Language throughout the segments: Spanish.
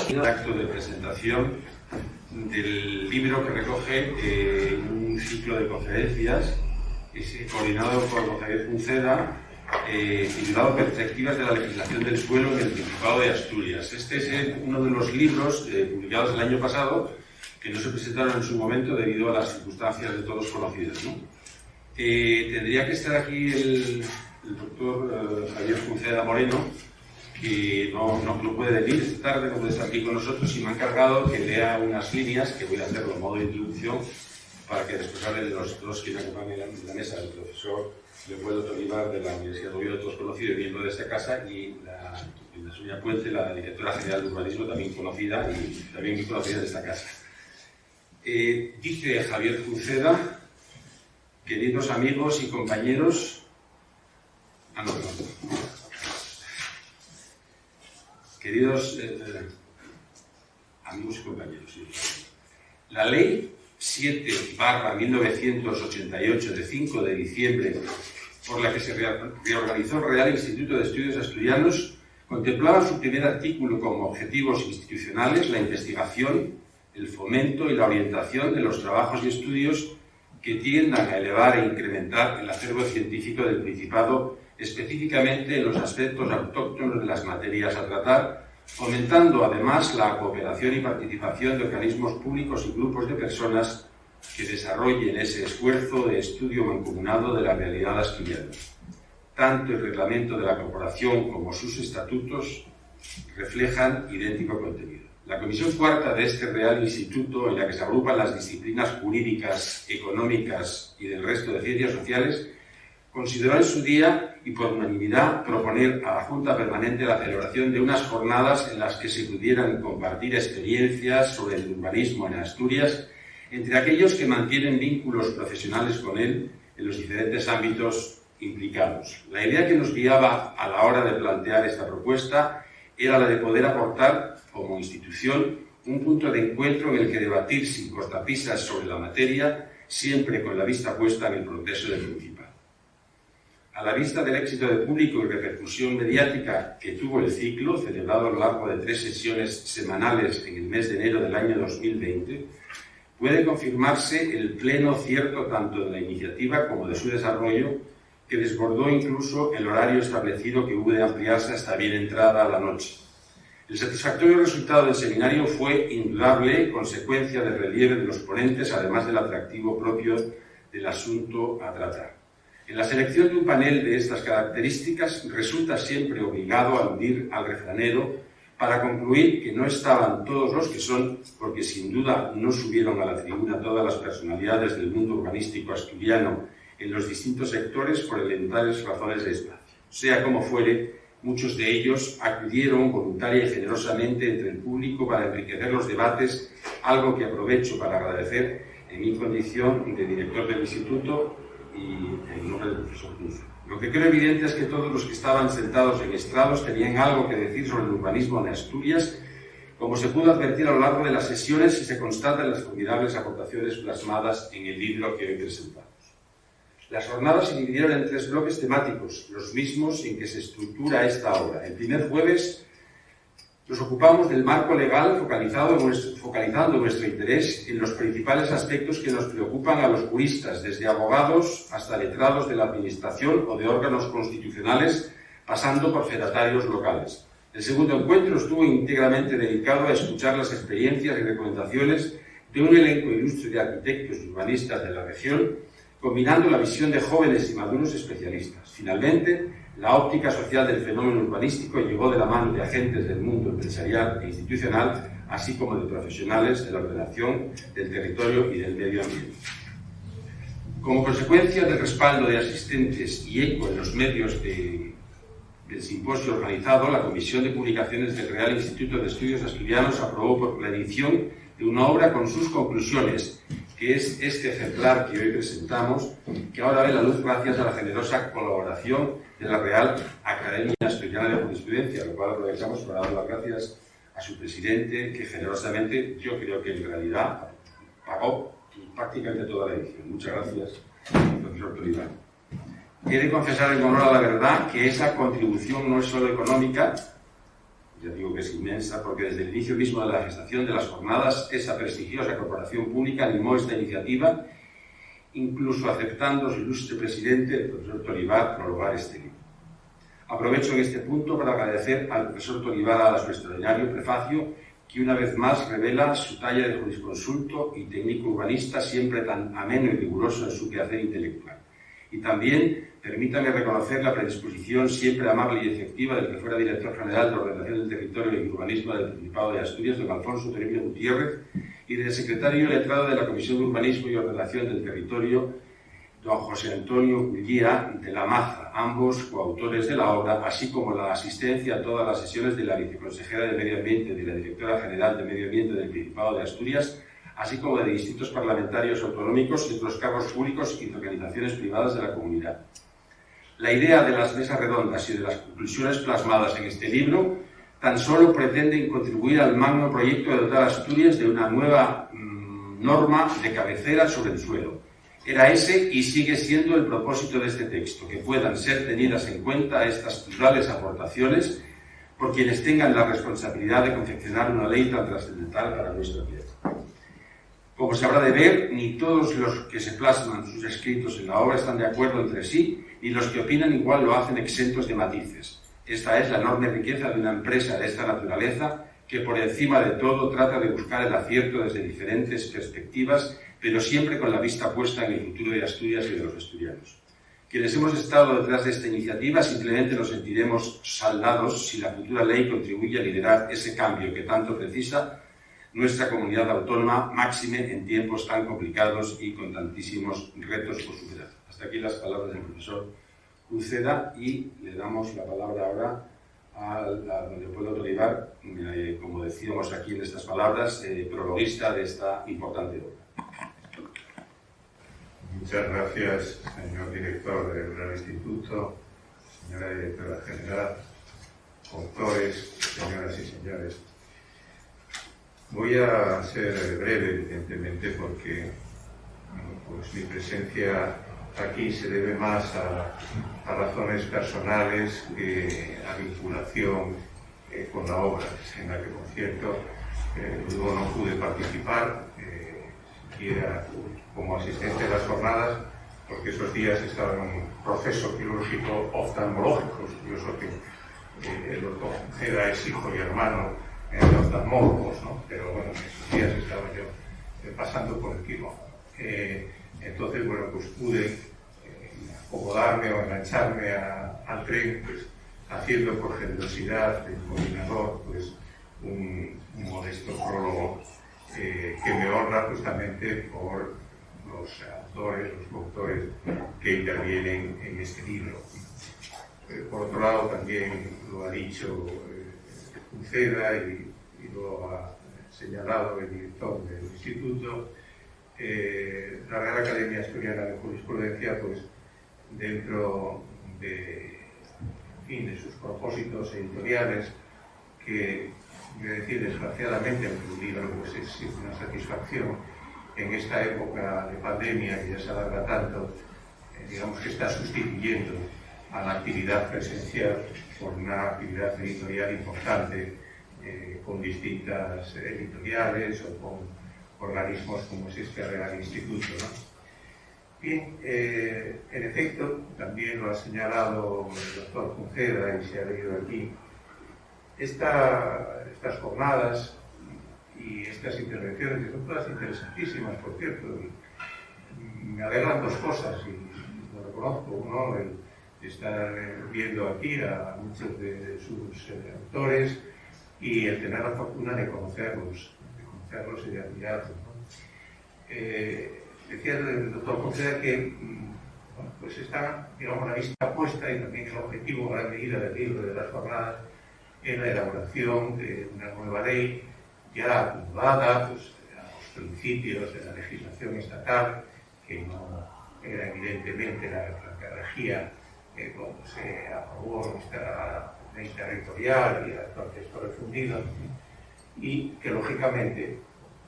el acto de presentación del libro que recoge un ciclo de conferencias coordinado por Javier Funceda, titulado Perspectivas de la legislación del suelo en el Principado de Asturias. Este es uno de los libros publicados el año pasado que no se presentaron en su momento debido a las circunstancias de todos conocidas, ¿no? Tendría que estar aquí el doctor Javier Funceda Moreno, que no puede venir esta tarde, no puede estar aquí con nosotros, y me ha encargado que lea unas líneas que voy a hacerlo en modo de introducción para que después hable de los dos que me acompañan en la mesa, el profesor Leopoldo Tolivar de la Universidad de Oviedo, todos conocido y miembro de esta casa, y la Sonia Puente, la directora general de urbanismo, también conocida y también muy conocida de esta casa. Dice Javier Funceda: queridos amigos y compañeros, queridos amigos y compañeros, sí. La ley 7/1988 de 5 de diciembre, por la que se reorganizó el Real Instituto de Estudios Asturianos, contemplaba su primer artículo como objetivos institucionales la investigación, el fomento y la orientación de los trabajos y estudios que tiendan a elevar e incrementar el acervo científico del Principado, específicamente en los aspectos autóctonos de las materias a tratar, fomentando además la cooperación y participación de organismos públicos y grupos de personas que desarrollen ese esfuerzo de estudio mancomunado de la realidad asturiana. Tanto el reglamento de la corporación como sus estatutos reflejan idéntico contenido. La Comisión Cuarta de este Real Instituto, en la que se agrupan las disciplinas jurídicas, económicas y del resto de ciencias sociales, consideró en su día y por unanimidad proponer a la Junta Permanente la celebración de unas jornadas en las que se pudieran compartir experiencias sobre el urbanismo en Asturias entre aquellos que mantienen vínculos profesionales con él en los diferentes ámbitos implicados. La idea que nos guiaba a la hora de plantear esta propuesta era la de poder aportar, como institución, un punto de encuentro en el que debatir sin cortapisas sobre la materia, siempre con la vista puesta en el progreso del Principado. A la vista del éxito de público y repercusión mediática que tuvo el ciclo, celebrado a lo largo de 3 sesiones semanales en el mes de enero del año 2020, puede confirmarse el pleno cierto tanto de la iniciativa como de su desarrollo, que desbordó incluso el horario establecido, que hubo de ampliarse hasta bien entrada la noche. El satisfactorio resultado del seminario fue indudable consecuencia del relieve de los ponentes, además del atractivo propio del asunto a tratar. En la selección de un panel de estas características resulta siempre obligado a aludir al refranero para concluir que no estaban todos los que son, porque sin duda no subieron a la tribuna todas las personalidades del mundo urbanístico asturiano en los distintos sectores por elementales razones de espacio. Sea como fuere, muchos de ellos acudieron voluntaria y generosamente entre el público para enriquecer los debates, algo que aprovecho para agradecer en mi condición de director del instituto y en nombre del profesor Cruz. Lo que creo evidente es que todos los que estaban sentados en estrados tenían algo que decir sobre el urbanismo en Asturias, como se pudo advertir a lo largo de las sesiones y se constata en las formidables aportaciones plasmadas en el libro que hoy presentamos. Las jornadas se dividieron en 3 bloques temáticos, los mismos en que se estructura esta obra. El primer jueves nos ocupamos del marco legal focalizando nuestro interés en los principales aspectos que nos preocupan a los juristas, desde abogados hasta letrados de la administración o de órganos constitucionales, pasando por fedatarios locales. El segundo encuentro estuvo íntegramente dedicado a escuchar las experiencias y recomendaciones de un elenco ilustre de arquitectos y urbanistas de la región, combinando la visión de jóvenes y maduros especialistas. Finalmente, la óptica social del fenómeno urbanístico llegó de la mano de agentes del mundo empresarial e institucional, así como de profesionales de la ordenación del territorio y del medio ambiente. Como consecuencia del respaldo de asistentes y eco en los medios del simposio organizado, la Comisión de Publicaciones del Real Instituto de Estudios Asturianos aprobó por la edición de una obra con sus conclusiones, que es este ejemplar que hoy presentamos, que ahora ve la luz gracias a la generosa colaboración de la Real Academia Asturiana de Jurisprudencia, lo cual aprovechamos para dar las gracias a su presidente, que generosamente, yo creo que en realidad pagó prácticamente toda la edición. Muchas gracias, profesor Tolivar. He de confesar en honor a la verdad que esa contribución no es solo económica, Ya digo que es inmensa, porque desde el inicio mismo de la gestación de las jornadas, esa prestigiosa corporación pública animó esta iniciativa, incluso aceptando su ilustre presidente, el profesor Tolivar, prologar este libro. Aprovecho en este punto para agradecer al profesor Tolivar a su extraordinario prefacio, que una vez más revela su talla de jurisconsulto y técnico urbanista, siempre tan ameno y riguroso en su quehacer intelectual. Y también permítame reconocer la predisposición siempre amable y efectiva del que fuera director general de Ordenación del Territorio y Urbanismo del Principado de Asturias, don Alfonso Toribio Gutiérrez, y del secretario letrado de la Comisión de Urbanismo y Ordenación del Territorio, don José Antonio Gullía de la Maza, ambos coautores de la obra, así como la asistencia a todas las sesiones de la viceconsejera de Medio Ambiente y de la directora general de Medio Ambiente del Principado de Asturias, así como de distintos parlamentarios autonómicos y otros cargos públicos y de organizaciones privadas de la comunidad. La idea de las mesas redondas y de las conclusiones plasmadas en este libro tan solo pretenden contribuir al magno proyecto de dotar a Asturias de una nueva norma de cabecera sobre el suelo. Era ese y sigue siendo el propósito de este texto, que puedan ser tenidas en cuenta estas plurales aportaciones por quienes tengan la responsabilidad de confeccionar una ley tan trascendental para nuestra tierra. Como se habrá de ver, ni todos los que se plasman sus escritos en la obra están de acuerdo entre sí, y los que opinan igual lo hacen exentos de matices. Esta es la enorme riqueza de una empresa de esta naturaleza, que por encima de todo trata de buscar el acierto desde diferentes perspectivas, pero siempre con la vista puesta en el futuro de Asturias y de los asturianos. Quienes hemos estado detrás de esta iniciativa simplemente nos sentiremos saldados si la futura ley contribuye a liderar ese cambio que tanto precisa nuestra comunidad autónoma, máxime en tiempos tan complicados y con tantísimos retos por superar. Hasta aquí las palabras del profesor Uceda, y le damos la palabra ahora a don Leopoldo Tolivar, como decíamos aquí en estas palabras, prologuista de esta importante obra. Muchas gracias, señor director del Real Instituto, señora directora general, autores, señoras y señores. Voy a ser breve, evidentemente, porque pues, mi presencia aquí se debe más a razones personales que a vinculación con la obra, en la que, por cierto, luego no pude participar, siquiera como asistente a las jornadas, porque esos días estaba en un proceso quirúrgico oftalmológico. Yo sé que el doctor Ceda es hijo y hermano de oftalmólogos, ¿no? Pero bueno, en esos días estaba yo pasando por el quirófano. Entonces, bueno, pues pude acomodarme o engancharme al tren, pues haciendo por generosidad del coordinador pues un modesto prólogo que me honra justamente por los autores, los coautores que intervienen en este libro. Por otro lado, también lo ha dicho Uceda y lo ha señalado el director del instituto, la Real Academia Asturiana de Jurisprudencia, pues dentro de sus propósitos editoriales, que voy a decir desgraciadamente, aunque un libro pues es una satisfacción en esta época de pandemia que ya se alarga tanto, digamos que está sustituyendo a la actividad presencial por una actividad editorial importante, con distintas editoriales o con organismos como es este Real Instituto, ¿no? Bien, en efecto, también lo ha señalado el doctor Uceda y se ha leído aquí, estas jornadas y estas intervenciones, que son todas interesantísimas, por cierto, y me alegran dos cosas, y lo reconozco. Uno, el estar viendo aquí a muchos de sus autores y el tener la fortuna de conocerlos y de admirarlos, ¿no? Decía el doctor Uceda que bueno, pues está, digamos, la vista puesta, y también el objetivo en gran medida del libro de las jornadas, en la elaboración de una nueva ley ya acumulada pues, a los principios de la legislación estatal, que no era evidentemente la que regía cuando se aprobó nuestra ley territorial y el actual texto refundido, y que lógicamente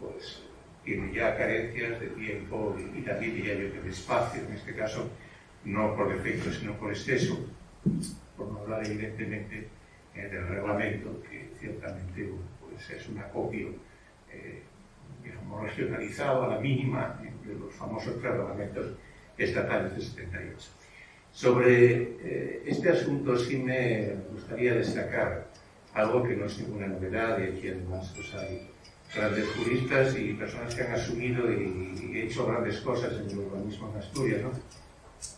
pues tiene ya carencias de tiempo y también diría yo que de espacio, en este caso no por defecto sino por exceso, por no hablar evidentemente del reglamento, que ciertamente pues es un acopio digamos, regionalizado a la mínima de los famosos reglamentos estatales de 78. Sobre este asunto sí me gustaría destacar algo que no es ninguna novedad, y aquí además pues, hay grandes juristas y personas que han asumido y hecho grandes cosas en el urbanismo en Asturias, ¿no?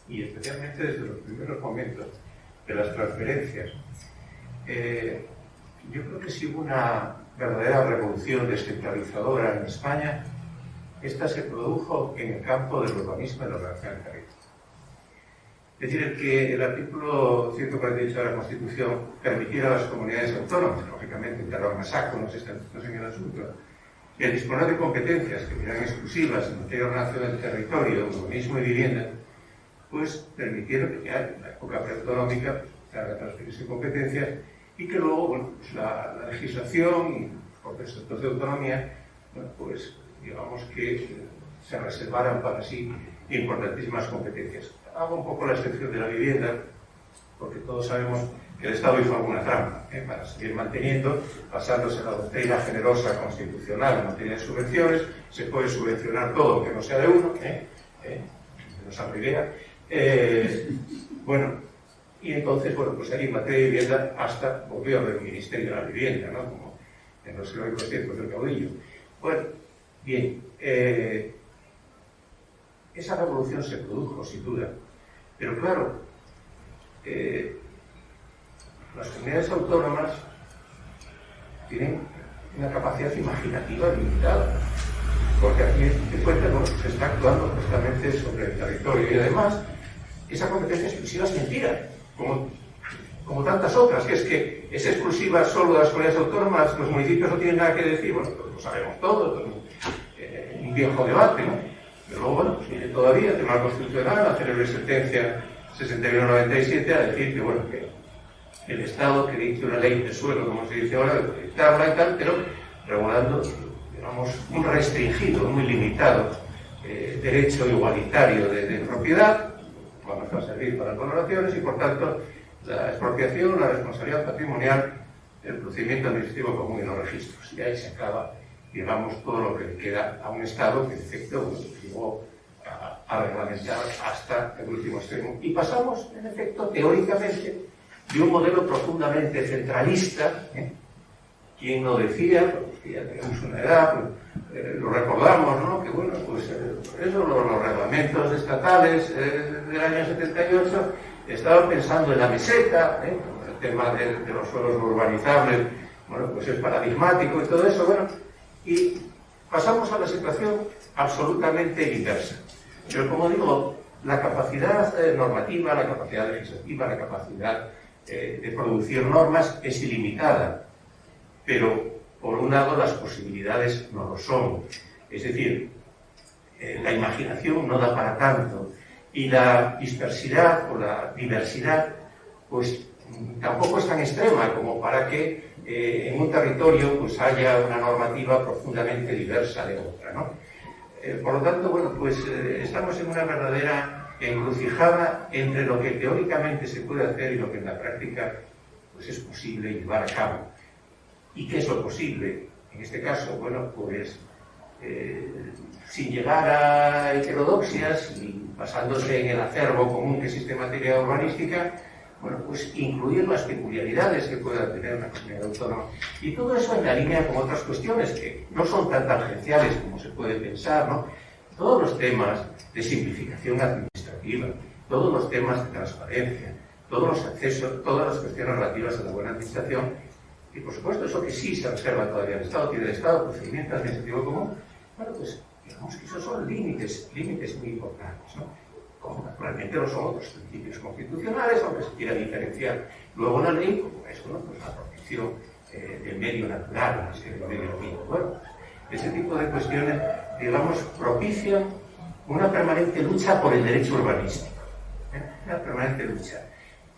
Y especialmente desde los primeros momentos de las transferencias. Yo creo que si hubo una verdadera revolución descentralizadora en España, esta se produjo en el campo del urbanismo y de la ordenación del territorio. Es decir, que el artículo 148 de la Constitución permitiera a las comunidades autónomas, lógicamente entraron a saco los estatutos en el asunto, y al disponer de competencias que eran exclusivas en materia de ordenación del territorio, urbanismo y vivienda, pues permitieron que ya en la época preautonómica se haga transferirse competencias y que luego, bueno, pues la legislación y los estatutos de autonomía, bueno, pues digamos que se reservaran para sí importantísimas competencias. Hago un poco la excepción de la vivienda, porque todos sabemos que el Estado hizo alguna trampa para seguir manteniendo, basándose en la doctrina generosa constitucional en materia de subvenciones. Se puede subvencionar todo que no sea de uno, no es una idea. Bueno, y entonces, bueno, pues ahí en materia de vivienda hasta volvió a haber un Ministerio de la Vivienda, ¿no? Como en los heroicos tiempos del caudillo. Bueno, bien, esa revolución se produjo, sin duda, pero claro, las comunidades autónomas tienen una capacidad imaginativa limitada, porque aquí de cuenta no se está actuando justamente sobre el territorio, y además esa competencia exclusiva es mentira, como tantas otras, que es exclusiva solo de las comunidades autónomas, los municipios no tienen nada que decir. Bueno, pues lo sabemos todo, un viejo debate, ¿no? Pero luego, bueno, pues viene todavía el Tribunal Constitucional, la célebre sentencia 6197, a decir que, bueno, que el Estado que dicte una ley de suelo, como se dice ahora, dictarla y tal, pero regulando, digamos, un restringido, muy limitado derecho igualitario de propiedad, vamos a servir para valoraciones, y por tanto la expropiación, la responsabilidad patrimonial, el procedimiento administrativo común y los registros. Y ahí se acaba, digamos, todo lo que le queda a un Estado que, en efecto, llegó a reglamentar hasta el último extremo. Y pasamos, en efecto, teóricamente, de un modelo profundamente centralista. Quien lo decía, pues, que ya tenemos una edad, pues, lo recordamos, ¿no? Que bueno, pues eso, los reglamentos estatales del año 78 estaban pensando en la meseta, el tema de los suelos urbanizables, bueno, pues es paradigmático y todo eso, bueno, y pasamos a la situación absolutamente inversa. Pero como digo, la capacidad normativa, la capacidad legislativa, la capacidad de producir normas es ilimitada, pero por un lado las posibilidades no lo son. Es decir, la imaginación no da para tanto, y la dispersidad o la diversidad pues tampoco es tan extrema como para que en un territorio pues haya una normativa profundamente diversa de otra, ¿no? Por lo tanto, bueno, pues estamos en una verdadera encrucijada entre lo que teóricamente se puede hacer y lo que en la práctica pues es posible llevar a cabo. ¿Y qué es lo posible? En este caso, bueno, pues sin llegar a heterodoxias y basándose en el acervo común que existe en materia urbanística, bueno, pues incluir las peculiaridades que pueda tener una comunidad autónoma. Y todo eso en la línea con otras cuestiones que no son tan tangenciales como se puede pensar, ¿no? Todos los temas de simplificación administrativa, todos los temas de transparencia, todos los accesos, todas las cuestiones relativas a la buena administración, y por supuesto eso que sí se reserva todavía al Estado, tiene el Estado procedimiento administrativo común, bueno, pues digamos que esos son límites muy importantes, ¿no? Como naturalmente lo son otros principios constitucionales, aunque se quiera diferenciar luego la ley, como es, ¿no? Pues la protección del medio natural, más que del medio ambiente. Bueno, ese tipo de cuestiones, digamos, propician una permanente lucha por el derecho urbanístico, una permanente lucha.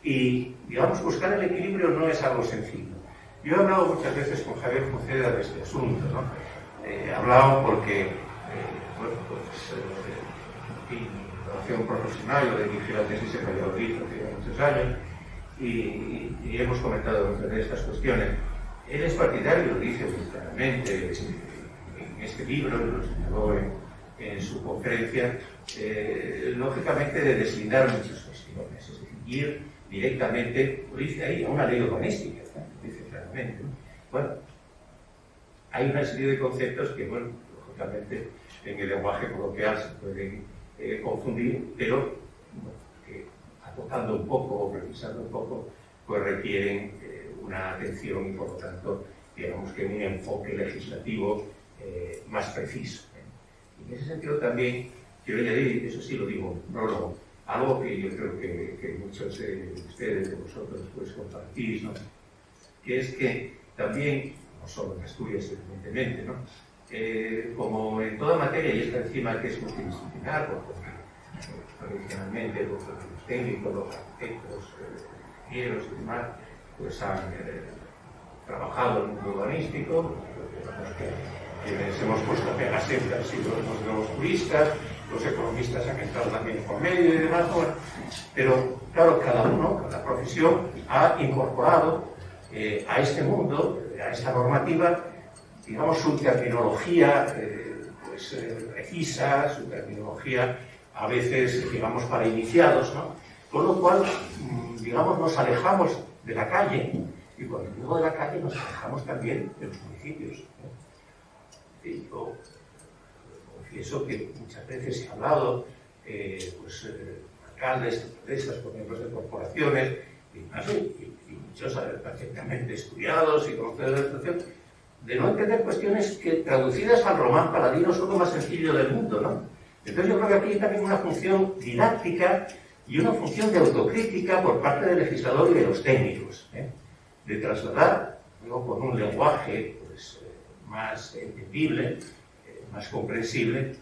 Y, digamos, buscar el equilibrio no es algo sencillo. Yo he hablado muchas veces con Javier Fuceda de este asunto, ¿no? He hablado porque, bueno, pues, mi relación profesional, yo dirigí la tesis en Valladolid hace muchos años, y hemos comentado muchas de estas cuestiones. Él es partidario, lo dice muy claramente en este libro, lo señaló en su conferencia, lógicamente de deslindar muchas cuestiones, es decir, ir directamente, lo dice ahí, a una ley urbanística, ¿no? Lo dice claramente, ¿no? Bueno, hay una serie de conceptos que, bueno, lógicamente en el lenguaje coloquial se pueden confundir, pero bueno, que acotando un poco o precisando un poco, pues requieren una atención y por lo tanto, digamos que un enfoque legislativo más preciso. En ese sentido también quiero añadir, eso sí lo digo en prólogo, algo que yo creo que muchos de ustedes, de vosotros, pues compartís, ¿no? Que es que también, no solo en Asturias, evidentemente, ¿no? Como en toda materia, y esta encima que es multidisciplinar, porque tradicionalmente los técnicos, los arquitectos, los ingenieros y demás, pues han trabajado en el mundo urbanístico, quienes hemos puesto a pegar siempre han sido los juristas, los economistas han entrado también por medio y demás, bueno, pero claro, cada uno, cada profesión ha incorporado a este mundo, a esta normativa, digamos, su terminología precisa, su terminología a veces, digamos, para iniciados, ¿no? Con lo cual, digamos, nos alejamos de la calle, y cuando digo de la calle nos alejamos también de los municipios, ¿no? Y yo confieso que muchas veces he hablado, alcaldes, empresas, por miembros de corporaciones, y muchos perfectamente estudiados y conocedores de la situación, de no entender cuestiones que traducidas al román paladino son lo más sencillo del mundo, ¿no? Entonces yo creo que aquí hay también una función didáctica y una función de autocrítica por parte del legislador y de los técnicos, de trasladar, luego con un lenguaje más entendible, más comprensible,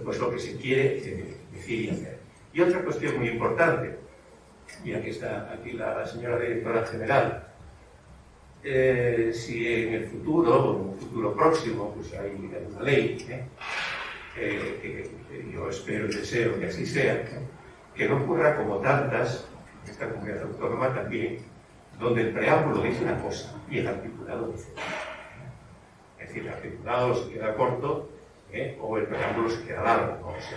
pues lo que se quiere decir y hacer. Y otra cuestión muy importante, y aquí está aquí la señora directora general, si en el futuro, o en un futuro próximo, pues hay una ley, que yo espero y deseo que así sea, que no ocurra como tantas, en esta comunidad autónoma también, donde el preámbulo dice una cosa y el articulado dice otra. Es decir, el articulado se queda corto o el preámbulo se queda largo, no lo sé,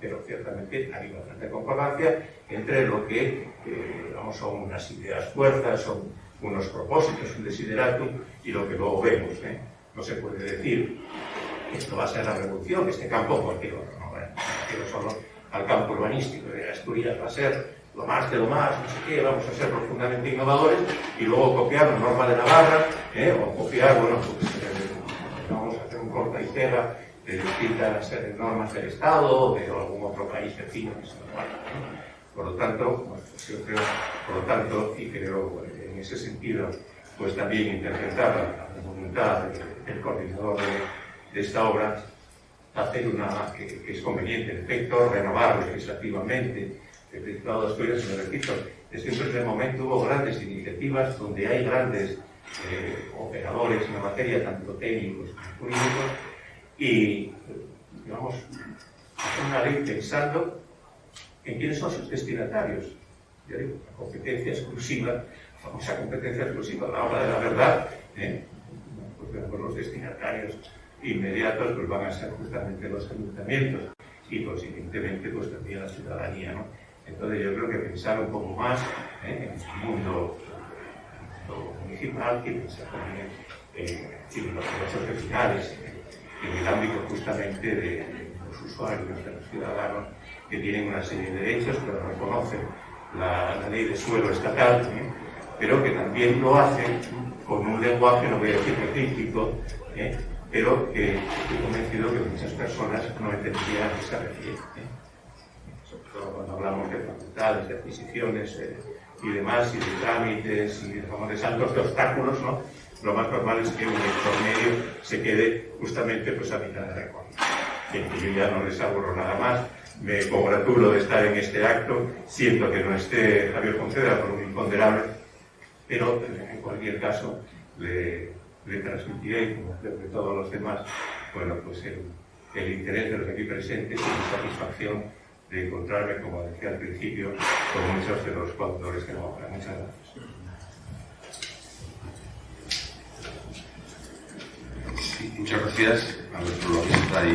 pero ciertamente hay bastante concordancia entre lo que, digamos, son unas ideas fuerzas, son unos propósitos, un desideratum, y lo que luego vemos. No se puede decir que esto va a ser la revolución, este campo cualquier otro, no, bueno, no solo al campo urbanístico de Asturias va a ser lo más de lo más, no sé qué, vamos a ser profundamente innovadores y luego copiar la norma de Navarra, o copiar, bueno, pues vamos a hacer un corta y pega de distintas normas del Estado o de algún otro país vecino que se nos vaya. Por lo tanto, bueno, pues yo creo, por lo tanto, y creo en ese sentido, pues también interpretar la voluntad del coordinador de esta obra, hacer una que es conveniente, en efecto, renovar legislativamente el Principado de Asturias, y me repito, siempre en el momento hubo grandes iniciativas donde hay grandes operadores en la materia, tanto técnicos como jurídicos, y, digamos, hacer una ley pensando en quiénes son sus destinatarios. Ya digo, la competencia exclusiva, la famosa competencia exclusiva, la hora de la verdad, pues los destinatarios inmediatos pues van a ser justamente los ayuntamientos y, consiguientemente, pues también la ciudadanía, ¿no? Entonces yo creo que pensar un poco más en el mundo municipal y pensar también en los derechos finales, en el ámbito justamente de los usuarios, de los ciudadanos, que tienen una serie de derechos, pero reconocen la ley de suelo estatal, pero que también lo hacen con un lenguaje, no voy a decir crítico, pero que estoy convencido que muchas personas no entenderían a qué se refiere. Sobre todo cuando hablamos de facultades, de adquisiciones y demás, y de trámites, y de saltos de obstáculos, ¿no? Lo más normal es que un lector medio se quede justamente pues, a mitad de recorrido. Bien, que yo ya no les aburro nada más. Me congratulo de estar en este acto. Siento que no esté Javier Conceda por un imponderable, pero en cualquier caso le transmitiré, como creo que todos los demás, bueno, pues el interés de los aquí presentes y la satisfacción de encontrarme, como decía al principio, con muchos de los coautores que no hablan. Muchas gracias. Sí, muchas gracias a nuestro logista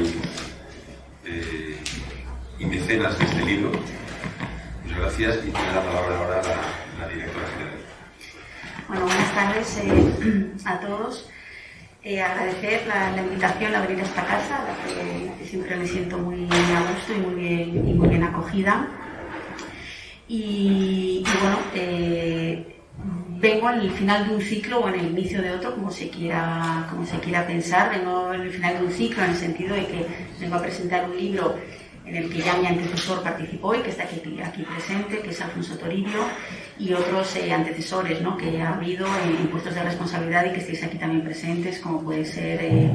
y mecenas de este libro. Muchas gracias y tiene la palabra ahora la directora general. Bueno, buenas tardes a todos. Agradecer la invitación a venir a esta casa, a la que siempre me siento muy a gusto y muy bien acogida. Y bueno, vengo en el final de un ciclo o en el inicio de otro, como se quiera pensar. Vengo en el final de un ciclo en el sentido de que vengo a presentar un libro en el que ya mi antecesor participó y que está aquí presente, que es Alfonso Toribio, y otros antecesores, ¿no?, que ha habido en puestos de responsabilidad y que estáis aquí también presentes, como puede ser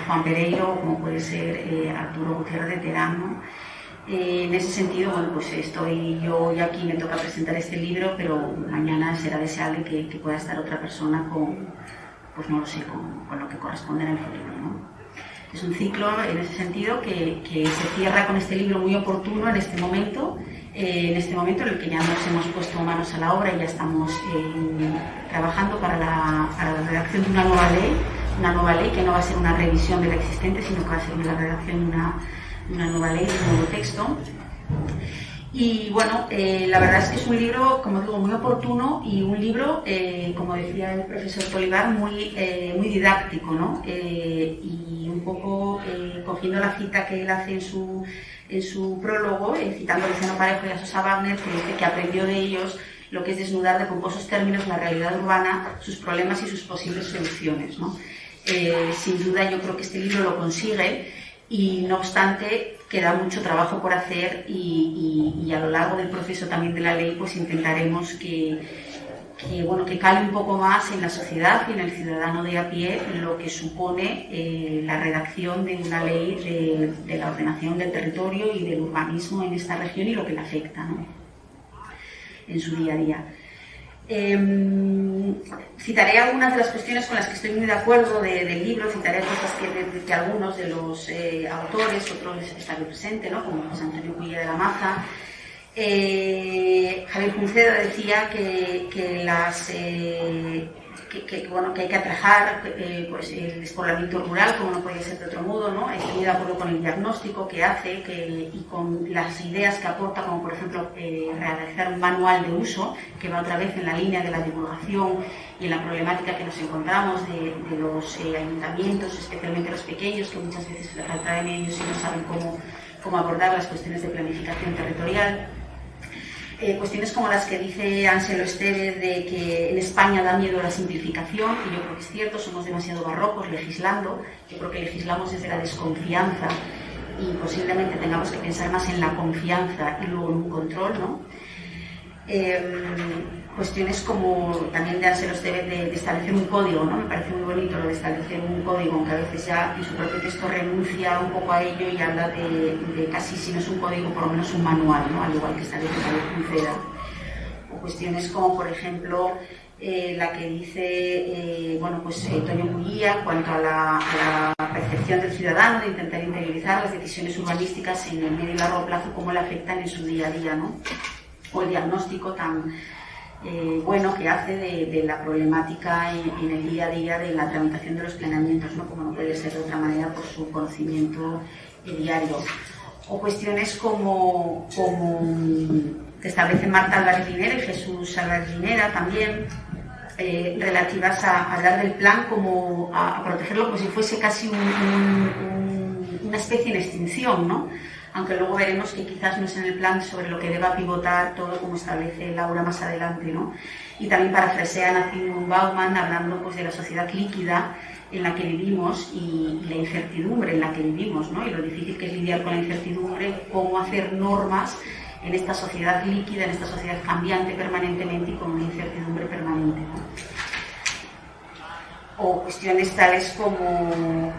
Juan Pereiro, como puede ser Arturo Gutiérrez de Terán, ¿no? En ese sentido, bueno, pues estoy yo y aquí me toca presentar este libro, pero mañana será deseable que pueda estar otra persona con, pues no lo sé, con lo que corresponde en el futuro, ¿no? Es un ciclo en ese sentido que se cierra con este libro muy oportuno en este momento en el que ya nos hemos puesto manos a la obra y ya estamos trabajando para la redacción de una nueva ley que no va a ser una revisión de la existente, sino que va a ser la redacción de una nueva ley, de un nuevo texto. Y bueno, la verdad es que es un libro, como digo, muy oportuno y un libro, como decía el profesor Polivar, muy didáctico, ¿no? Y un poco cogiendo la cita que él hace en su prólogo, citando a Luciano Parejo y a Sosa Wagner, que dice que aprendió de ellos lo que es desnudar de pomposos términos la realidad urbana, sus problemas y sus posibles soluciones, ¿no? Sin duda yo creo que este libro lo consigue y no obstante queda mucho trabajo por hacer y a lo largo del proceso también de la ley pues intentaremos que cale un poco más en la sociedad y en el ciudadano de a pie lo que supone la redacción de una ley de la ordenación del territorio y del urbanismo en esta región y lo que le afecta, ¿no?, en su día a día. Citaré algunas de las cuestiones con las que estoy muy de acuerdo del libro, citaré cosas que algunos de los autores, otros están presentes, ¿no?, como José Antonio Cuilla de la Maza. Javier Junceda decía que hay que atajar pues el despoblamiento rural, como no podía ser de otro modo, ¿no? Estoy de acuerdo con el diagnóstico que hace y con las ideas que aporta, como por ejemplo realizar un manual de uso que va otra vez en la línea de la divulgación y en la problemática que nos encontramos de los ayuntamientos, especialmente los pequeños, que muchas veces se retraen ellos y no saben cómo abordar las cuestiones de planificación territorial. Cuestiones como las que dice Ángelo Estevez de que en España da miedo la simplificación, y yo creo que es cierto, somos demasiado barrocos legislando. Yo creo que legislamos desde la desconfianza y posiblemente tengamos que pensar más en la confianza y luego en un control, ¿no? Cuestiones como también de Ángelo Estevez de establecer un código, ¿no? Me parece muy bonito lo de establecer un código, aunque a veces ya en su propio texto renuncia un poco a ello y habla de casi, si no es un código, por lo menos un manual, ¿no?, al igual que establece Javier Junceda. O cuestiones como, por ejemplo, la que dice Toño Cullía, cuanto a la percepción del ciudadano, de intentar interiorizar las decisiones urbanísticas en el medio y largo plazo, cómo le afectan en su día a día, ¿no? O el diagnóstico tan que hace de la problemática en el día a día de la tramitación de los planeamientos, ¿no?, como no puede ser de otra manera por su conocimiento diario. O cuestiones como que establecen Marta Álvarez Linera y Jesús Álvarez Linera también, relativas a hablar del plan como a protegerlo como si fuese casi una especie en extinción, ¿no? Aunque luego veremos que quizás no es en el plan sobre lo que deba pivotar todo, como establece Laura más adelante, ¿no? Y también parafrasean a Zygmunt Bauman hablando pues de la sociedad líquida en la que vivimos y la incertidumbre en la que vivimos, ¿no? Y lo difícil que es lidiar con la incertidumbre, cómo hacer normas en esta sociedad líquida, en esta sociedad cambiante permanentemente y con una incertidumbre permanente, ¿no? O cuestiones tales como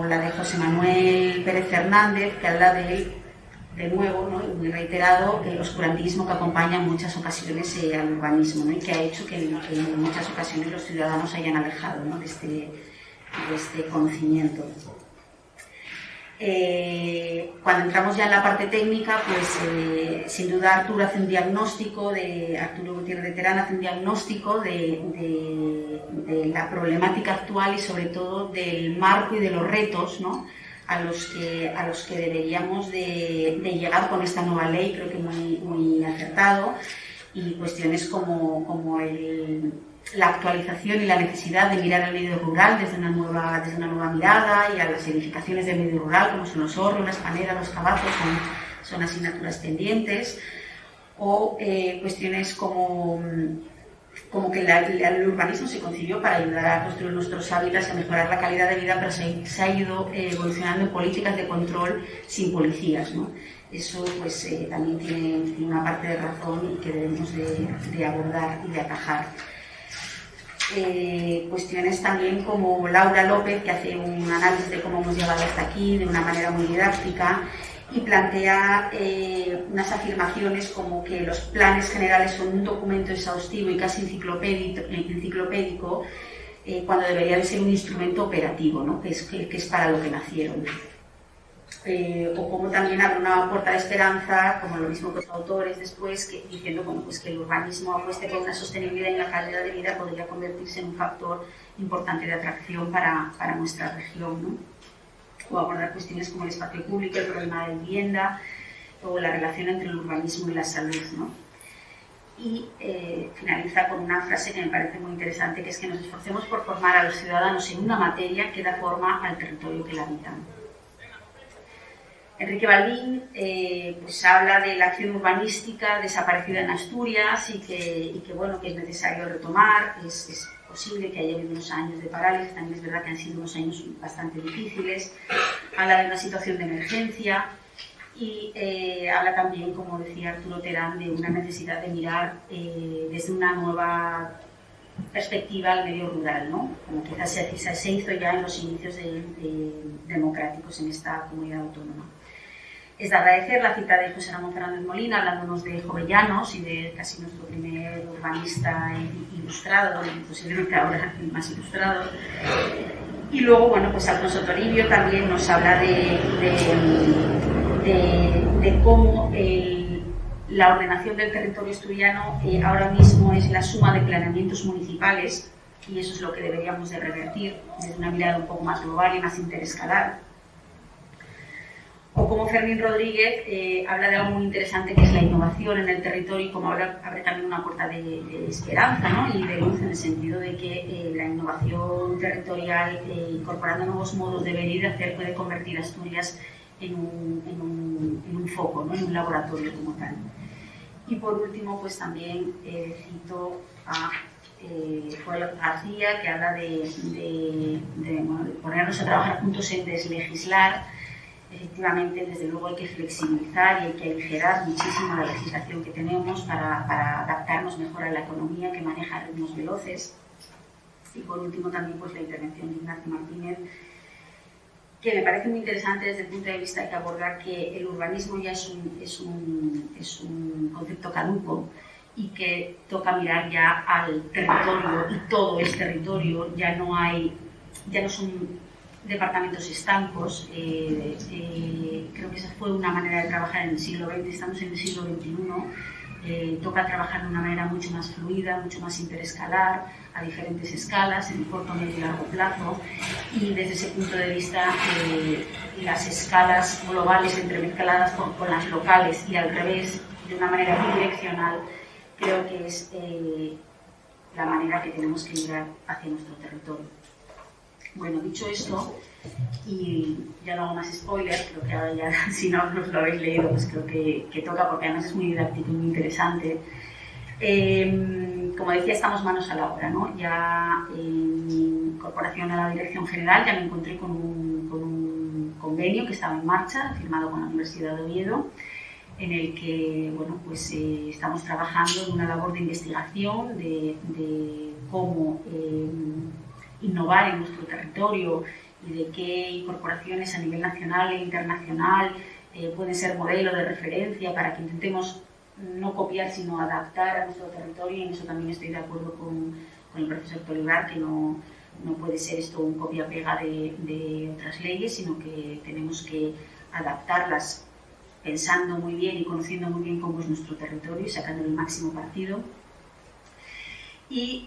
la de José Manuel Pérez Fernández, que habla de nuevo, ¿no?, muy reiterado, el oscurantismo que acompaña en muchas ocasiones al urbanismo, ¿no?, y que ha hecho que en muchas ocasiones los ciudadanos se hayan alejado, ¿no?, de este conocimiento. Cuando entramos ya en la parte técnica, pues sin duda Arturo hace un diagnóstico, Arturo Gutiérrez de Terán hace un diagnóstico de la problemática actual y sobre todo del marco y de los retos, ¿no?, a los que deberíamos de llegar con esta nueva ley, creo que muy acertado, y cuestiones como la actualización y la necesidad de mirar al medio rural desde una nueva mirada, y a las edificaciones del medio rural, como son los hornos, las paneras, los cabazos, son asignaturas pendientes, o cuestiones como que el urbanismo se concibió para ayudar a construir nuestros hábitats y a mejorar la calidad de vida, pero se ha ido evolucionando en políticas de control sin policías, ¿no? Eso pues también tiene una parte de razón y que debemos de abordar y de atajar. Cuestiones también como Laura López, que hace un análisis de cómo hemos llegado hasta aquí de una manera muy didáctica y plantea unas afirmaciones como que los planes generales son un documento exhaustivo y casi enciclopédico, cuando debería de ser un instrumento operativo, ¿no?, que es para lo que nacieron. O como también abre una puerta de esperanza, como lo mismo que los autores después, diciendo pues que el urbanismo apueste por una sostenibilidad en la calidad de vida podría convertirse en un factor importante de atracción para nuestra región, ¿no? O abordar cuestiones como el espacio público, el problema de vivienda o la relación entre el urbanismo y la salud, ¿no? Y finaliza con una frase que me parece muy interesante, que es que nos esforcemos por formar a los ciudadanos en una materia que da forma al territorio que la habitan. Enrique Balbín pues habla de la acción urbanística desaparecida en Asturias y que bueno, que es necesario retomar. Es posible que haya habido unos años de parálisis, también es verdad que han sido unos años bastante difíciles. Habla de una situación de emergencia y habla también, como decía Arturo Terán, de una necesidad de mirar desde una nueva perspectiva al medio rural, ¿no?, como quizás se hizo ya en los inicios democráticos en esta comunidad autónoma. Es de agradecer la cita de José Ramón Fernández Molina, hablándonos de Jovellanos y de casi nuestro primer urbanista ilustrado, y posiblemente ahora el más ilustrado. Y luego, bueno, pues Alfonso Toribio también nos habla de cómo la ordenación del territorio asturiano ahora mismo es la suma de planeamientos municipales, y eso es lo que deberíamos de revertir desde una mirada un poco más global y más interescalar. O como Fermín Rodríguez habla de algo muy interesante, que es la innovación en el territorio, y como abre también una puerta de esperanza, ¿no?, y de luz, en el sentido de que la innovación territorial, incorporando nuevos modos de ver y de hacer, puede convertir a Asturias en un foco, ¿no?, en un laboratorio como tal. Y por último, pues también cito a Joel García, que habla de ponernos a trabajar juntos en deslegislar. Efectivamente, desde luego hay que flexibilizar y hay que aligerar muchísimo la legislación que tenemos para adaptarnos mejor a la economía, que maneja ritmos veloces. Y por último también pues la intervención de Ignacio Martínez, que me parece muy interesante desde el punto de vista de que abordar que el urbanismo ya es un concepto caduco y que toca mirar ya al territorio, y todo es territorio, ya no son departamentos estancos. Creo que esa fue una manera de trabajar en el siglo XX, estamos en el siglo XXI, toca trabajar de una manera mucho más fluida, mucho más interescalar, a diferentes escalas, en corto, medio y largo plazo, y desde ese punto de vista las escalas globales entremezcladas con las locales y al revés, de una manera bidireccional, creo que es la manera que tenemos que mirar hacia nuestro territorio. Bueno, dicho esto, y ya no hago más spoilers, creo que ahora ya, si no os lo habéis leído, pues creo que toca, porque además es muy didáctico y muy interesante. Como decía, estamos manos a la obra, ¿no? Ya en mi incorporación a la Dirección General ya me encontré con un convenio que estaba en marcha, firmado con la Universidad de Oviedo, en el que, bueno, pues estamos trabajando en una labor de investigación de cómo innovar en nuestro territorio y de qué incorporaciones a nivel nacional e internacional pueden ser modelo de referencia para que intentemos no copiar sino adaptar a nuestro territorio, y en eso también estoy de acuerdo con el profesor Tolivar, que no no puede ser esto un copia-pega de otras leyes, sino que tenemos que adaptarlas pensando muy bien y conociendo muy bien cómo es nuestro territorio y sacando el máximo partido. Y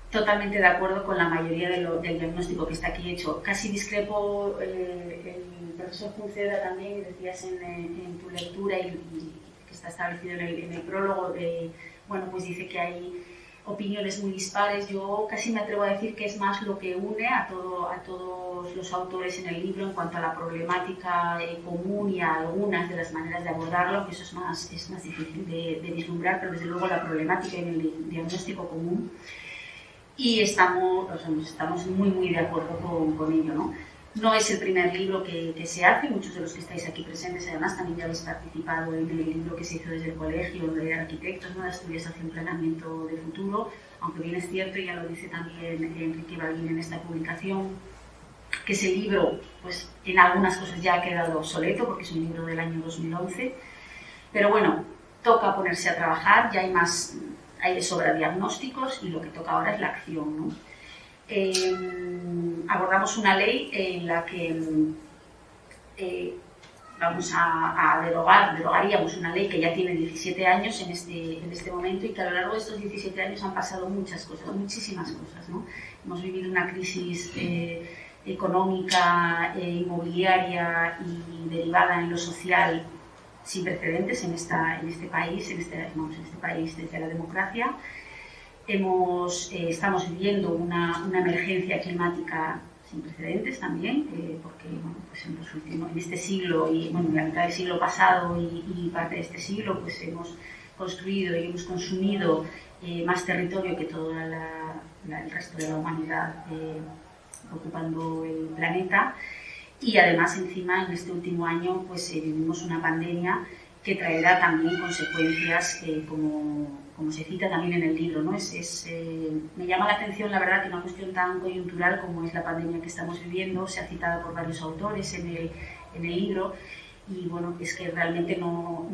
totalmente de acuerdo con la mayoría del diagnóstico que está aquí hecho. Casi discrepo, el profesor Junceda también, y decías en tu lectura y que está establecido en el prólogo, bueno, pues dice que hay opiniones muy dispares. Yo casi me atrevo a decir que es más lo que une a todos los autores en el libro en cuanto a la problemática común y a algunas de las maneras de abordarlo, que eso es más difícil de vislumbrar, pero desde luego la problemática en el diagnóstico común. Y estamos muy de acuerdo con ello, ¿no? No es el primer libro que se hace, muchos de los que estáis aquí presentes además también ya habéis participado en el libro que se hizo desde el Colegio de Arquitectos, ¿no? De Asturias hacia un planeamiento de futuro, aunque bien es cierto, y ya lo dice también Enrique Balbín en esta publicación, que ese libro pues en algunas cosas ya ha quedado obsoleto porque es un libro del año 2011, pero bueno, toca ponerse a trabajar, ya hay de sobra diagnósticos y lo que toca ahora es la acción, ¿no? Abordamos una ley en la que vamos a derogaríamos una ley que ya tiene 17 años en este momento y que a lo largo de estos 17 años han pasado muchas cosas, muchísimas cosas, ¿no? Hemos vivido una crisis económica, inmobiliaria y derivada en lo social sin precedentes en este país desde la democracia. Estamos viviendo una emergencia climática sin precedentes también, porque bueno, pues en este siglo y bueno, en la mitad del siglo pasado y parte de este siglo pues hemos construido y hemos consumido más territorio que todo el resto de la humanidad ocupando el planeta. Y además encima en este último año pues vivimos una pandemia que traerá también consecuencias como se cita también en el libro, ¿no? Me llama la atención, la verdad, que una cuestión tan coyuntural como es la pandemia que estamos viviendo, se ha citado por varios autores en el libro, y bueno, es que realmente no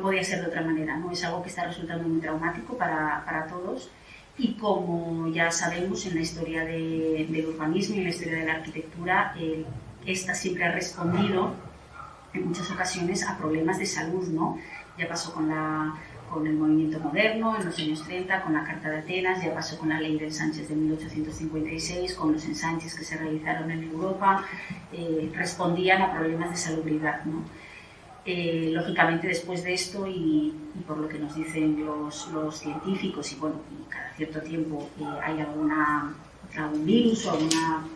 podía ser de otra manera, ¿no? Es algo que está resultando muy traumático para todos, y como ya sabemos en la historia del urbanismo y en la historia de la arquitectura, esta siempre ha respondido en muchas ocasiones a problemas de salud, ¿no? Ya pasó con el movimiento moderno en los años 30, con la Carta de Atenas, ya pasó con la ley de ensanches de 1856, con los ensanches que se realizaron en Europa, respondían a problemas de salubridad, ¿no? Lógicamente después de esto y por lo que nos dicen los científicos y bueno, y cada cierto tiempo hay algún virus o alguna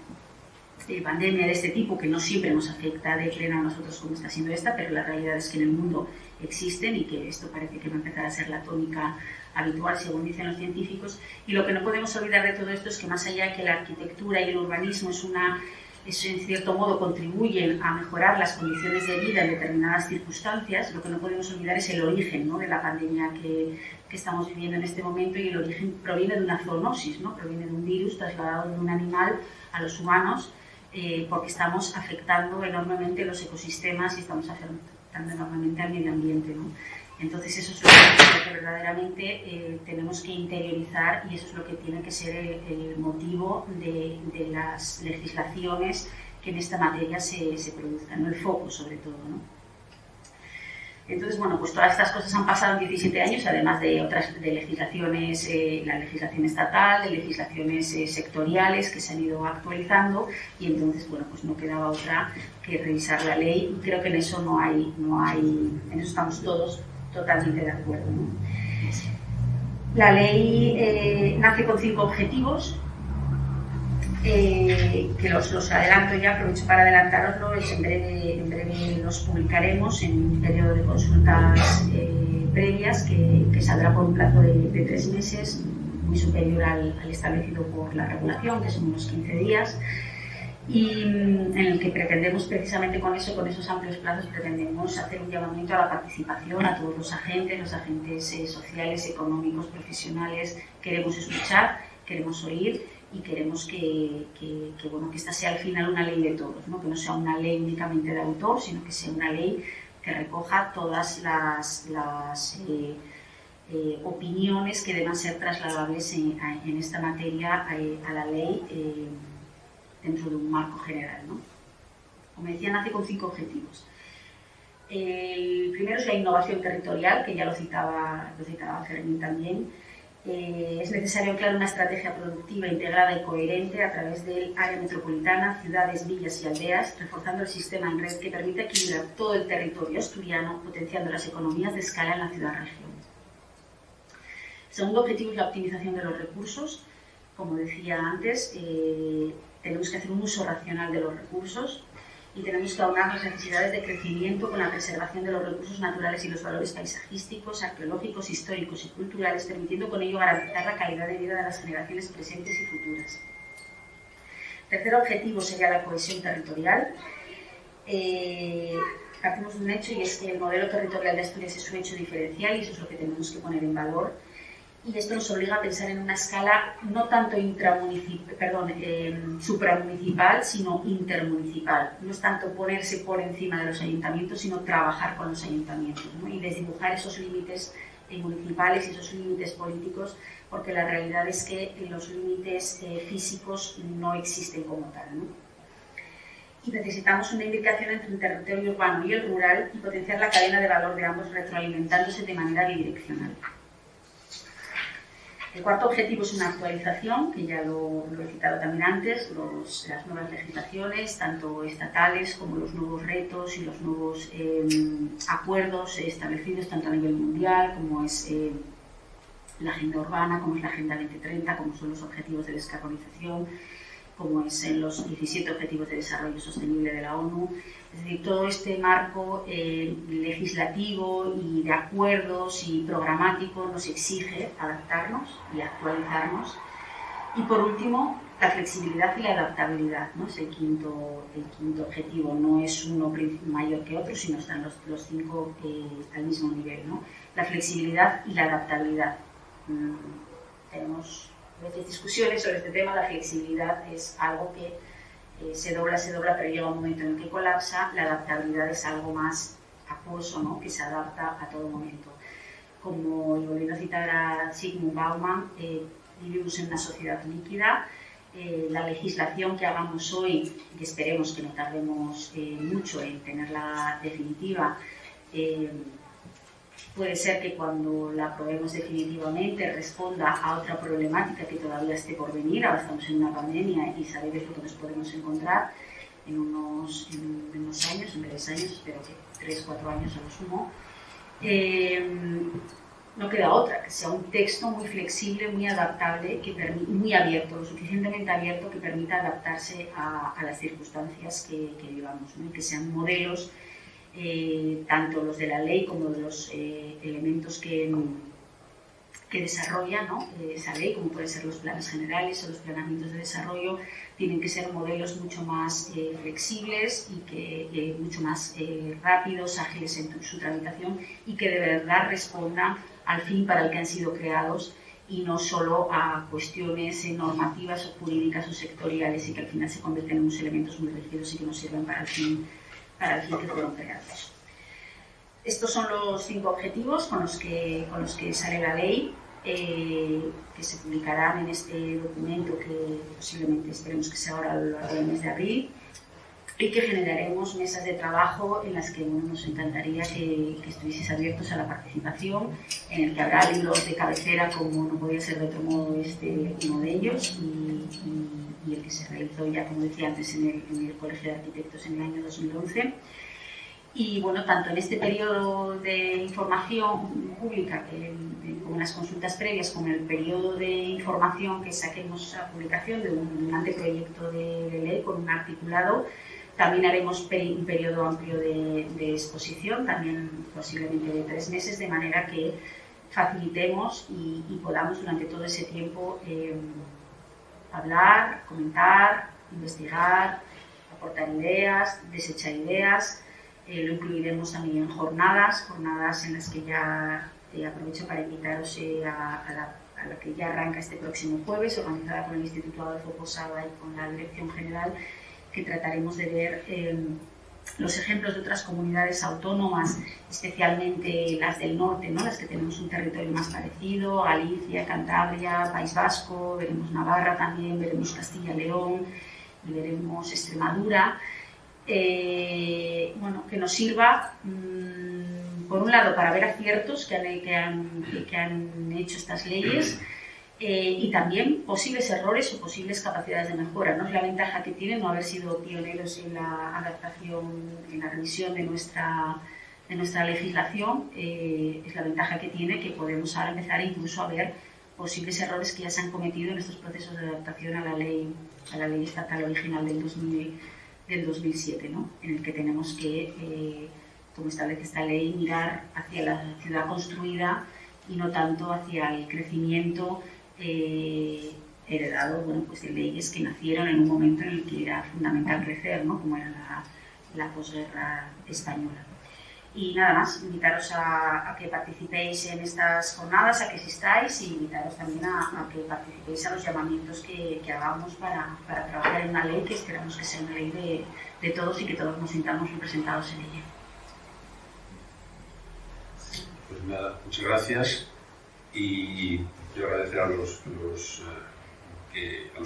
pandemia de este tipo que no siempre nos afecta de pleno a nosotros como está siendo esta, pero la realidad es que en el mundo existen y que esto parece que va a empezar a ser la tónica habitual según dicen los científicos. Y lo que no podemos olvidar de todo esto es que más allá de que la arquitectura y el urbanismo en cierto modo contribuyen a mejorar las condiciones de vida en determinadas circunstancias, lo que no podemos olvidar es el origen, ¿no? De la pandemia que estamos viviendo en este momento, y el origen proviene de una zoonosis, ¿no? Proviene de un virus trasladado de un animal a los humanos, porque estamos afectando enormemente los ecosistemas y estamos afectando enormemente al medio ambiente, ¿no? Entonces eso es lo que verdaderamente tenemos que interiorizar, y eso es lo que tiene que ser el motivo de las legislaciones que en esta materia se produzcan, ¿no? El foco sobre todo, ¿no? Entonces, bueno, pues todas estas cosas han pasado en 17 años, además de otras de legislaciones, la legislación estatal, de legislaciones sectoriales que se han ido actualizando, y entonces, bueno, pues no quedaba otra que revisar la ley, y creo que en eso en eso estamos todos totalmente de acuerdo, ¿no? La ley nace con 5 objetivos, que los adelanto ya, aprovecho para adelantároslos, en breve los publicaremos en un periodo de consultas previas que saldrá por un plazo de 3 meses, muy superior al establecido por la regulación, que son unos 15 días, y en el que pretendemos precisamente con esos amplios plazos, pretendemos hacer un llamamiento a la participación a todos los agentes sociales, económicos, profesionales. Queremos escuchar, queremos oír, y queremos que esta sea al final una ley de todos, ¿no? Que no sea una ley únicamente de autor, sino que sea una ley que recoja todas las opiniones que deban ser trasladables en esta materia a la ley dentro de un marco general, ¿no? Como decía, nace con 5 objetivos. El primero es la innovación territorial, que ya lo citaba Fermín también. Es necesario anclar una estrategia productiva, integrada y coherente a través del área metropolitana, ciudades, villas y aldeas, reforzando el sistema en red que permita equilibrar todo el territorio asturiano, potenciando las economías de escala en la ciudad-región. El segundo objetivo es la optimización de los recursos. Como decía antes, tenemos que hacer un uso racional de los recursos y tenemos que aunar las necesidades de crecimiento con la preservación de los recursos naturales y los valores paisajísticos, arqueológicos, históricos y culturales, permitiendo con ello garantizar la calidad de vida de las generaciones presentes y futuras. Tercer objetivo sería la cohesión territorial. Partimos de un hecho, y es que el modelo territorial de Asturias es un hecho diferencial y eso es lo que tenemos que poner en valor. Y esto nos obliga a pensar en una escala no tanto supramunicipal, sino intermunicipal. No es tanto ponerse por encima de los ayuntamientos, sino trabajar con los ayuntamientos, ¿no? Y desdibujar esos límites municipales y esos límites políticos, porque la realidad es que los límites físicos no existen como tal, ¿no? Y necesitamos una imbricación entre el territorio urbano y el rural y potenciar la cadena de valor de ambos, retroalimentándose de manera bidireccional. El cuarto objetivo es una actualización, que ya lo he citado también antes, las nuevas legislaciones, tanto estatales como los nuevos retos y los nuevos acuerdos establecidos tanto a nivel mundial, como es la agenda urbana, como es la agenda 2030, como son los objetivos de descarbonización, como es en los 17 Objetivos de Desarrollo Sostenible de la ONU. Es decir, todo este marco legislativo y de acuerdos y programático nos exige adaptarnos y actualizarnos. Y por último, la flexibilidad y la adaptabilidad, ¿no? Es el quinto objetivo. No es uno mayor que otro, sino están los 5 al mismo nivel, ¿no? La flexibilidad y la adaptabilidad. Tenemos a veces discusiones sobre este tema. La flexibilidad es algo que se dobla, pero llega un momento en el que colapsa. La adaptabilidad es algo más acuoso, ¿no? Que se adapta a todo momento. Como, y volviendo a citar a Zygmunt Bauman, vivimos en una sociedad líquida. La legislación que hagamos hoy, que esperemos que no tardemos mucho en tenerla definitiva, puede ser que cuando la aprobemos definitivamente responda a otra problemática que todavía esté por venir. Ahora estamos en una pandemia y sabéis lo que nos podemos encontrar en unos años, en breves años, espero que 3-4 años a lo sumo. No queda otra, que sea un texto muy flexible, muy adaptable, muy abierto, lo suficientemente abierto que permita adaptarse a las circunstancias que vivamos, ¿no? Y que sean modelos, tanto los de la ley como de los elementos que desarrolla, ¿no? Esa ley, como pueden ser los planes generales o los planeamientos de desarrollo, tienen que ser modelos mucho más flexibles y que mucho más rápidos, ágiles en su tramitación y que de verdad respondan al fin para el que han sido creados y no solo a cuestiones normativas o jurídicas o sectoriales y que al final se convierten en unos elementos muy rígidos y que no sirven para el fin que fueron creados. Estos son los 5 objetivos con los que sale la ley, que se publicarán en este documento que posiblemente esperemos que sea ahora a lo largo del mes de abril, y que generaremos mesas de trabajo en las que nos encantaría que estuvieseis abiertos a la participación, en el que habrá libros de cabecera, como no podía ser de otro modo uno de ellos, y el que se realizó ya, como decía antes, en el Colegio de Arquitectos en el año 2011. Y bueno, tanto en este periodo de información pública, como en las consultas previas, como en el periodo de información que saquemos a publicación de un anteproyecto de ley con un articulado, también haremos un periodo amplio de exposición, también posiblemente de 3 meses, de manera que facilitemos y podamos durante todo ese tiempo hablar, comentar, investigar, aportar ideas, desechar ideas. Lo incluiremos también en jornadas en las que ya aprovecho para invitaros a la que ya arranca este próximo jueves, organizada con el Instituto Adolfo Posada y con la Dirección General, que trataremos de ver los ejemplos de otras comunidades autónomas, especialmente las del norte, ¿no? Las que tenemos un territorio más parecido, Galicia, Cantabria, País Vasco, veremos Navarra también, veremos Castilla y León y veremos Extremadura. Bueno, que nos sirva, por un lado, para ver aciertos que han hecho estas leyes, y también posibles errores o posibles capacidades de mejora, ¿no? Es la ventaja que tiene no haber sido pioneros en la adaptación, en la revisión de nuestra legislación. Es la ventaja que tiene que podemos ahora empezar incluso a ver posibles errores que ya se han cometido en estos procesos de adaptación a la ley estatal original del 2007, ¿no? En el que tenemos que, como establece esta ley, mirar hacia la ciudad construida y no tanto hacia el crecimiento heredado, bueno, pues de leyes que nacieron en un momento en el que era fundamental crecer, ¿no? Como era la posguerra española. Y nada más, invitaros a que participéis en estas jornadas, a que asistáis, y invitaros también a que participéis a los llamamientos que hagamos para trabajar en una ley que esperamos que sea una ley de todos y que todos nos sintamos representados en ella. Pues nada, muchas gracias, y quiero agradecer a los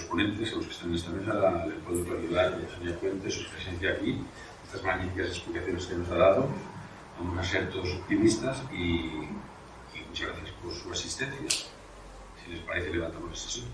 ponentes, a los que están en esta mesa, al doctor Aguilar y a Sonia Puente, su presencia aquí, estas magníficas explicaciones que nos ha dado. Vamos a ser todos optimistas y muchas gracias por su asistencia. Si les parece, levantamos la sesión.